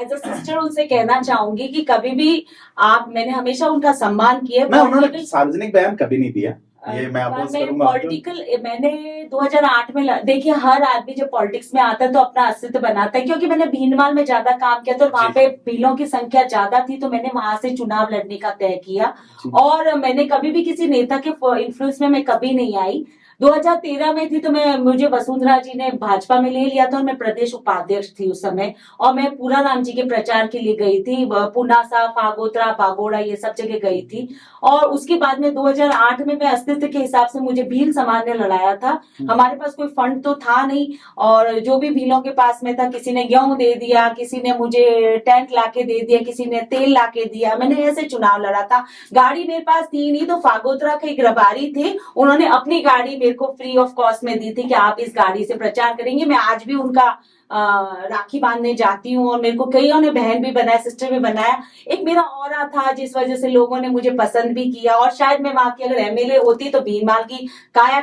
A: एज अ सिस्टर उनसे कहना चाहूंगी कि कभी भी मैंने हमेशा उनका सम्मान किया है।
B: मैं उन्होंने सार्वजनिक बयान कभी नहीं दिया, ये मैं
A: पर
B: अपोज
A: मैं
B: करूंगा।
A: पॉलिटिकल मैंने 2008 में देखिए, हर आदमी जब पॉलिटिक्स में आता है तो अपना अस्तित्व बनाता है, क्योंकि मैंने भीनमाल में ज्यादा काम किया तो वहां
B: जी।
A: पे भीलों की संख्या ज्यादा थी, तो मैंने वहां से चुनाव लड़ने का तय किया।
B: जी।
A: और मैंने कभी भी किसी नेता के इन्फ्लुएंस में मैं कभी नहीं आई। 2013 में थी तो मुझे वसुंधरा जी ने भाजपा में ले लिया था और मैं प्रदेश उपाध्यक्ष थी उस समय, और मैं पूरा राम जी के प्रचार के लिए गई थी, पुनासा, फागोत्रा, बागोड़ा, ये सब जगह गई थी। और उसके बाद में 2008 में मैं अस्तित्व के हिसाब से मुझे भील समाज ने लड़ाया था। हमारे पास कोई फंड तो था नहीं, और जो भी भीलों के पास में था, किसी ने गेहूं दे दिया, किसी ने मुझे टेंट लाके दे दिया, किसी ने तेल लाके दिया, मैंने ऐसे चुनाव लड़ा था। गाड़ी मेरे पास थी नहीं, तो फागोत्रा के एक रबारी थे, उन्होंने अपनी गाड़ी मेरे को फ्री ऑफ कॉस्ट में दी थी कि आप इस गाड़ी से प्रचार करेंगे। मैं आज भी उनका राखी बांधने जाती हूँ, और मेरे को कईयों ने बहन भी बनाया, सिस्टर भी बनाया। एक मेरा ऑरा था जिस वजह से लोगों ने मुझे पसंद भी किया, और शायद मैं वहां की अगर एमएलए होती तो भीनमाल की काया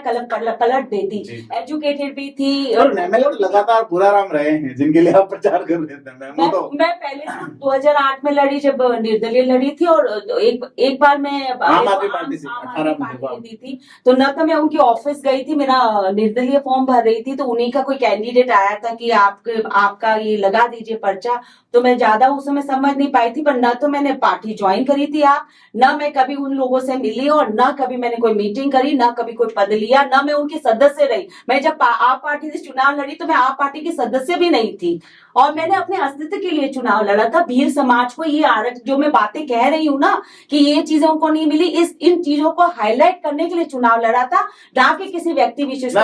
A: पलट देती। एजुकेटेड भी थी।
B: और एमएलए तो लगातार बुरा राम रहे हैं जिनके लिए आप प्रचार कर रहे थे।
A: मैं पहले 2008 में लड़ी, जब निर्दलीय लड़ी थी, और एक बार मैं
B: आम आदमी पार्टी से
A: आम आदमी पार्टी दी थी, तो न तो मैं उनकी ऑफिस गई थी, मेरा निर्दलीय फॉर्म भर रही थी, तो उन्हीं का कोई कैंडिडेट आया था कि आपका ये लगा दीजिए पर्चा, तो मैं ज्यादा उस समय समझ नहीं पाई थी। पर न तो मैंने पार्टी ज्वाइन करी थी न मैं कभी उन लोगों से मिली, और न कभी मैंने कोई मीटिंग करी, न कभी कोई पद लिया, न मैं उनकी सदस्य रही। मैं जब आप पार्टी से चुनाव लड़ी तो मैं आप पार्टी की सदस्य भी नहीं थी, और मैंने अपने अस्तित्व के लिए चुनाव लड़ा था। भील समाज को ये आरक्षण, जो मैं बातें कह रही हूँ ना कि ये चीजें उनको नहीं मिली, इन चीजों को हाईलाइट करने के लिए चुनाव लड़ा था, ना कि किसी व्यक्ति विशेष को।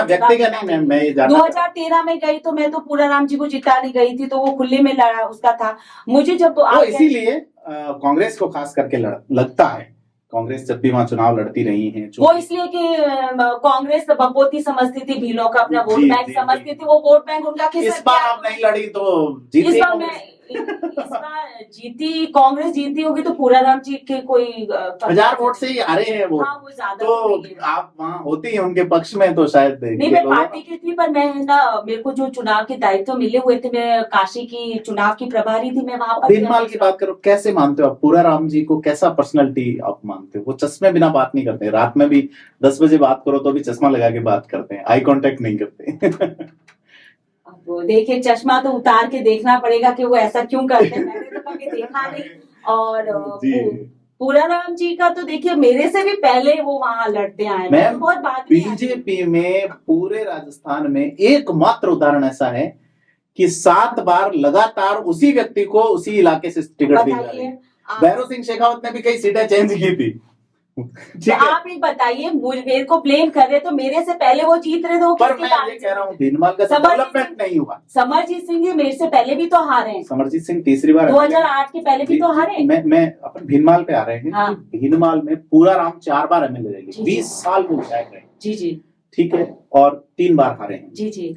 A: 2013 में गई तो मैं तो पूरा राम जी को जिताने गई थी, तो वो खुले में लड़ा उसका था मुझे। जब तो
B: इसीलिए कांग्रेस को खास करके लगता है, कांग्रेस जब भी वहां चुनाव लड़ती रही है,
A: वो इसलिए कि कांग्रेस बपोती समझती थी, भीलों का अपना वोट बैंक समझती थी, वो वोट बैंक उनका किस
B: इस बार आप नहीं लड़ी तो जीती।
A: इस बार जीती कांग्रेस, जीती होगी तो पूरा राम जी के कोई
B: 1000 वोट से ही हारे हैं वो।
A: हाँ, वो ज्यादा
B: तो आप वहाँ होती है उनके पक्ष में तो शायद
A: नहीं, मैं पार्टी की थी, पर मैं ना, मेरे को जो चुनाव के दायित्व मिले हुए थे, मैं काशी की चुनाव की प्रभारी थी, मैं वहां पर।
B: भीनमाल की बात करो, कैसे मानते हो आप पूरा राम जी को? कैसा पर्सनालिटी आप मानते हो? वो चश्मे बिना बात नहीं करते, रात में भी 10 बजे बात करो तो भी चश्मा लगा के बात करते हैं, आई कांटेक्ट नहीं करते।
A: देखिए, चश्मा तो उतार के देखना पड़ेगा कि वो ऐसा क्यों करते हैं, मैंने तो कभी देखा नहीं। और पूरा राम जी का तो देखिए, मेरे से भी पहले वो वहां लड़ते आए, मैं बहुत बात।
B: बीजेपी में पूरे राजस्थान में एकमात्र उदाहरण ऐसा है कि 7 बार लगातार उसी व्यक्ति को उसी इलाके से टिकट दी जा रही है। भैरव सिंह शेखावत ने भी कई सीटें चेंज की थी।
A: तो आप एक बताइए, मेरे को ब्लेम कर रहे, तो मेरे से पहले वो जीत रहे थे,
B: पर मैं ये कह रहा हूँ भीनमाल का डेवलपमेंट नहीं हुआ।
A: समरजीत सिंह जी मेरे से पहले भी तो हारे हैं।
B: समरजीत सिंह तीसरी बार
A: 2008 के पहले भी तो हारे।
B: मैं अपन भीनमाल पे आ रहे हैं।
A: हाँ।
B: भीनमाल में पूरा राम 4 बार एमएलए रहे, 20 साल वो विधायक रहे।
A: जी जी,
B: ठीक है, और 3 बार हारे हैं।
A: जी जी।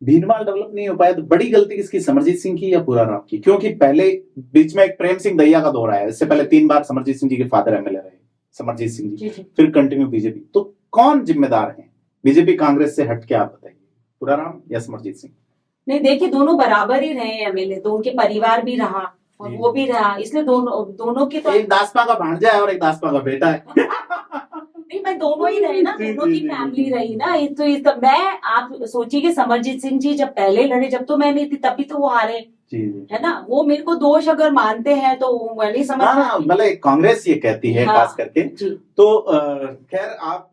B: भीनमाल डेवलप नहीं हो पाया, तो बड़ी गलती किसकी, समरजीत सिंह की या पूरा राम की? क्योंकि पहले बीच में एक प्रेम सिंह दैया का दौर आया, इससे पहले 3 बार समरजीत सिंह जी के फादर एमएलए रहे, समरजीत सिंह जी। फिर कंटिन्यू बीजेपी। तो कौन जिम्मेदार है बीजेपी कांग्रेस से हट के, आप बताइए, पूरा राम या समरजीत सिंह?
A: नहीं, देखिए, दोनों बराबर ही रहे एमएलए, तो उनके परिवार भी रहा और वो भी रहा, इसलिए दोनों की तो
B: एक दासपा का भांजा है और एक दासपा का बेटा है।
A: नहीं, मैं दोनों ही रहे ना, दोनों की फैमिली रही ना। तो मैं, आप सोचिए कि समरजीत सिंह जी जब पहले लड़े, जब तो मैं नहीं थी, तभी तो वो हारे।
B: जी जी।
A: है ना, वो मेरे को दोष अगर मानते हैं तो मैं नहीं समझ
B: हाँ, मतलब कांग्रेस ये कहती है
A: हाँ,
B: खास करके।
A: जी।
B: तो खैर, आप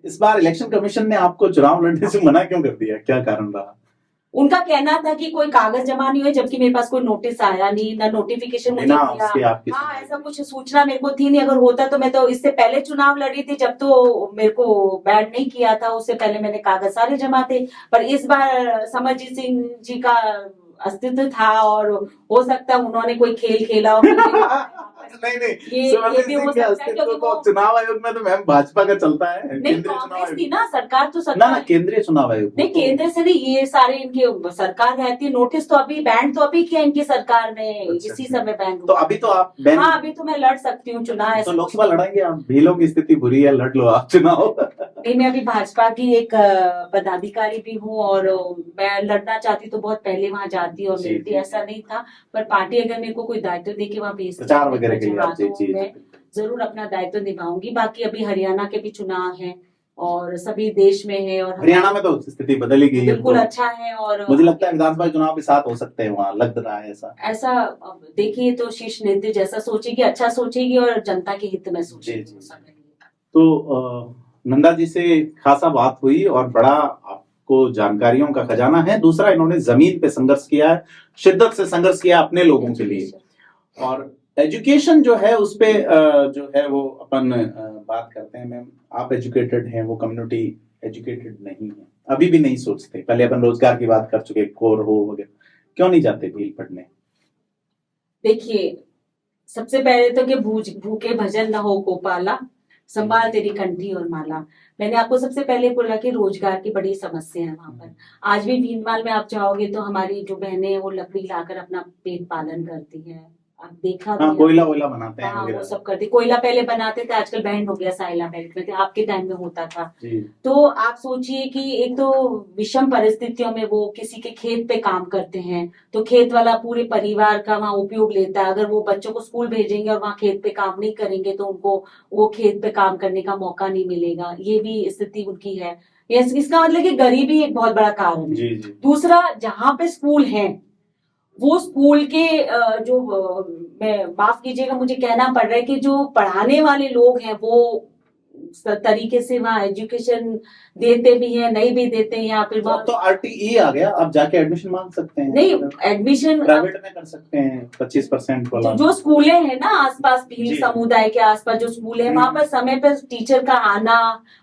B: इस बार इलेक्शन कमीशन ने आपको चुनाव लड़ने से मना क्यों कर दिया, क्या कारण रहा?
A: उनका कहना था कि कोई कागज जमा नहीं हुए, जबकि मेरे पास कोई नोटिस आया नहीं, ना नोटिफिकेशन मुझे
B: बिना
A: मिला।
B: उसके आपकी
A: हाँ,
B: सुनाई
A: ऐसा कुछ सूचना मेरे को थी नहीं। अगर होता तो मैं तो इससे पहले चुनाव लड़ी थी, जब तो मेरे को बैन नहीं किया था, उससे पहले मैंने कागज सारे जमा थे। पर इस बार समरजीत सिंह जी का अस्तित्व था, और हो सकता है उन्होंने कोई खेल खेला हो।
B: नहीं नहीं,
A: ये भी हो
B: सिंह के
A: सकता है,
B: अस्तित्व
A: क्योंकि
B: तो
A: वो
B: चुनाव आयोग में तो मैम भाजपा का चलता है,
A: नहीं,
B: केंद्रीय चुनाव
A: कांग्रेस
B: आयोग।
A: थी ना, सरकार तो
B: ना
A: सरकार
B: ना, केंद्रीय चुनाव आयोग
A: नहीं,
B: तो-
A: केंद्र से नहीं, ये सारे इनके सरकार रहती है। नोटिस तो अभी बैन तो अभी किया इनकी सरकार ने,
B: अच्छा,
A: इसी
B: अच्छा।
A: समय बैन
B: तो अभी तो आप बैन,
A: हाँ, अभी तो मैं लड़ सकती हूँ चुनाव।
B: तो
A: ऐसा
B: लोकसभा लड़ाएंगे आप? भीलों की स्थिति बुरी है, लड़ लो आप चुनाव।
A: नहीं, मैं अभी भाजपा की एक पदाधिकारी भी हूँ, और मैं लड़ना चाहती तो बहुत पहले वहां जाती और
B: जी,
A: मिलती,
B: जी,
A: ऐसा नहीं था। पर पार्टी अगर मेरे को कोई दायित्व दे के वहां भेजती
B: प्रचार
A: है,
B: वगैरह के लिए
A: हाँ,
B: आप, जी
A: तो
B: जी
A: मैं जरूर अपना दायित्व निभाऊंगी। बाकी अभी हरियाणा के भी चुनाव है, और सभी देश में है, और
B: हरियाणा में तो स्थिति बदल ही गई है।
A: बिल्कुल
B: तो
A: अच्छा है। और
B: मुझे लगता है विधानसभा चुनाव भी साथ हो सकते हैं, वहां लग रहा है ऐसा।
A: ऐसा अब देखिए, तो शीर्ष नेतृत्व जैसा सोचेगी, अच्छा सोचेगी, और जनता के हित में सोचेगी।
B: जी, जी। तो नंदा जी से खासा बात हुई, और बड़ा आपको जानकारियों का खजाना है। दूसरा, इन्होंने जमीन पे संघर्ष किया है, शिद्दत से संघर्ष किया अपने लोगों के लिए। और एजुकेशन जो है उस पे जो है वो अपन बात करते हैं। मैम, आप एजुकेटेड हैं, वो कम्युनिटी एजुकेटेड नहीं है, अभी भी नहीं सोचते। पहले अपन रोजगार की बात कर चुके, कोर हो वगैरह, क्यों नहीं जाते भील पढ़ने?
A: देखिए, सबसे पहले तो कि भूखे भजन न हो गोपाला, संभाल तेरी कंठी और माला। मैंने आपको सबसे पहले बोला कि रोजगार की बड़ी समस्या है वहां पर। आज भी भीनमाल में आप जाओगे तो हमारी जो बहनें हैं वो लकड़ी लाकर अपना पेट पालन करती हैं। आप देखा
B: हाँ,
A: भी है।
B: कोयला वोयला बनाते हैं
A: हाँ, वो
B: वगैरह।
A: सब करते। कोयला पहले बनाते थे, आजकल बैंड हो गया, साइला बेल्ट में थे, आपके टाइम में होता था।
B: जी।
A: तो आप सोचिए कि एक तो विषम परिस्थितियों में वो किसी के खेत पे काम करते हैं, तो खेत वाला पूरे परिवार का वहां उपयोग लेता है। अगर वो बच्चों को स्कूल भेजेंगे और वहां खेत पे काम नहीं करेंगे, तो उनको वो खेत पे काम करने का मौका नहीं मिलेगा। ये भी स्थिति उनकी है। इसका मतलब कि गरीबी एक बहुत बड़ा कारण है।
B: जी जी।
A: दूसरा, जहां पे स्कूल है, वो स्कूल के जो मैं माफ कीजिएगा मुझे कहना पड़ रहा है कि जो पढ़ाने वाले लोग हैं वो तरीके से वहाँ एजुकेशन देते भी हैं, नहीं भी देते हैं, या फिर
B: तो RTE आ गया, आप जाके एडमिशन मांग सकते हैं।
A: नहीं, एडमिशन
B: प्राइवेट में कर सकते हैं 25% वाला।
A: जो स्कूलें हैं ना आसपास, भील
B: जी।
A: समुदाय के आसपास जो स्कूल है, वहां पर समय पर टीचर का आना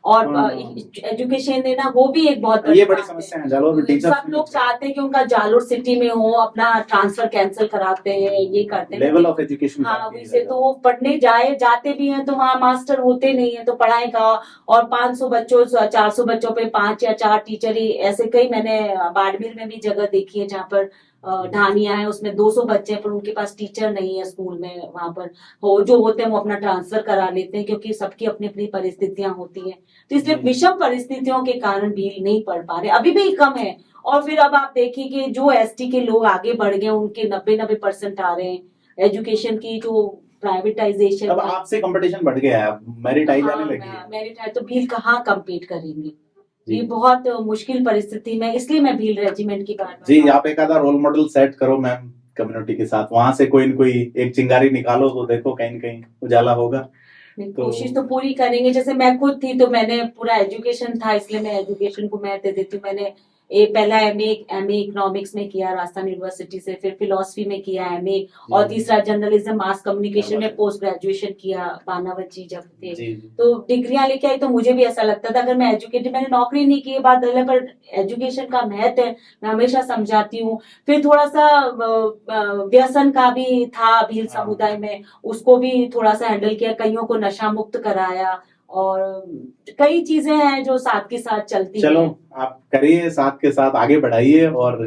A: और
B: हाँ।
A: एजुकेशन देना, वो भी एक बहुत
B: ये बड़ी
A: बात है।
B: समस्या है जालोर में। टीचर
A: सब लोग चाहते हैं कि उनका जालोर सिटी में हो, अपना ट्रांसफर कैंसिल कराते हैं, ये करते हैं।
B: लेवल ऑफ एजुकेशन,
A: हाँ, वैसे तो वो पढ़ने जाते भी हैं तो वहाँ मास्टर होते नहीं है, तो पढ़ाई का, और 500 बच्चों 400 बच्चों पे 5 या 4 टीचर ही, ऐसे कई मैंने बाड़मेर में भी जगह देखी है जहाँ पर ढानिया है, उसमें 200 बच्चे हैं पर उनके पास टीचर नहीं है स्कूल में। वहां पर जो होते हैं वो अपना ट्रांसफर करा लेते हैं, क्योंकि सबकी अपनी अपनी परिस्थितियां होती हैं। तो इसलिए विषम परिस्थितियों के कारण भील नहीं पढ़ पा रहे, अभी भी कम है। और फिर अब आप देखिए कि जो ST के लोग आगे बढ़ गए, उनके 90% आ रहे हैं। एजुकेशन की जो प्राइवेटाइजेशन,
B: अब आपसे कंपटीशन बढ़ गया है, मेरिट आई जाने लगी है।
A: मेरिट है तो भील कहाँ कम्पीट करेंगे। ये बहुत मुश्किल परिस्थिति में, इसलिए मैं भील रेजिमेंट की बात
B: जी, आप एक आधा रोल मॉडल सेट करो मैम कम्युनिटी के साथ, वहां से कोई न कोई एक चिंगारी निकालो, तो देखो कहीं न कहीं उजाला होगा।
A: कोशिश तो पूरी करेंगे। जैसे मैं खुद थी तो मैंने पूरा एजुकेशन था, इसलिए मैं एजुकेशन को महत्व देती हूँ। मैंने पहला MA इकोनॉमिक्स में किया राजस्थान यूनिवर्सिटी से, फिर फिलोसफी में किया MA, और तीसरा जर्नलिज्म मास कम्युनिकेशन में पोस्ट ग्रेजुएशन किया बानावची जब थे। तो डिग्रियां लेके आई, तो मुझे भी ऐसा लगता था अगर मैं एजुकेटेड, मैंने नौकरी नहीं की, बात अलग, पर एजुकेशन का महत्व है मैं हमेशा समझाती हूँ। फिर थोड़ा सा व्यसन का भी था भील समुदाय में, उसको भी थोड़ा सा हैंडल किया, कईयों को नशा मुक्त कराया, और कई चीजें हैं जो साथ के साथ चलती
B: चलो,
A: हैं।
B: आप करिए, साथ के साथ आगे बढ़ाइए और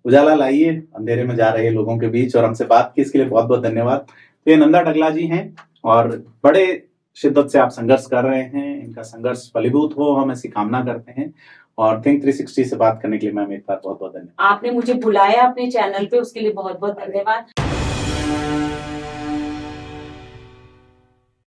B: उजाला लाइए अंधेरे में जा रहे लोगों के बीच। और हमसे बात की इसके लिए बहुत बहुत धन्यवाद। तो ये नंदा डगला जी हैं, और बड़े शिद्दत से आप संघर्ष कर रहे हैं, इनका संघर्ष फलीभूत हो, हम ऐसी कामना करते हैं। और थिंक 360 से बात करने के लिए मैम एक बार बहुत बहुत धन्यवाद।
A: आपने मुझे बुलाया अपने चैनल पे, उसके लिए बहुत बहुत धन्यवाद।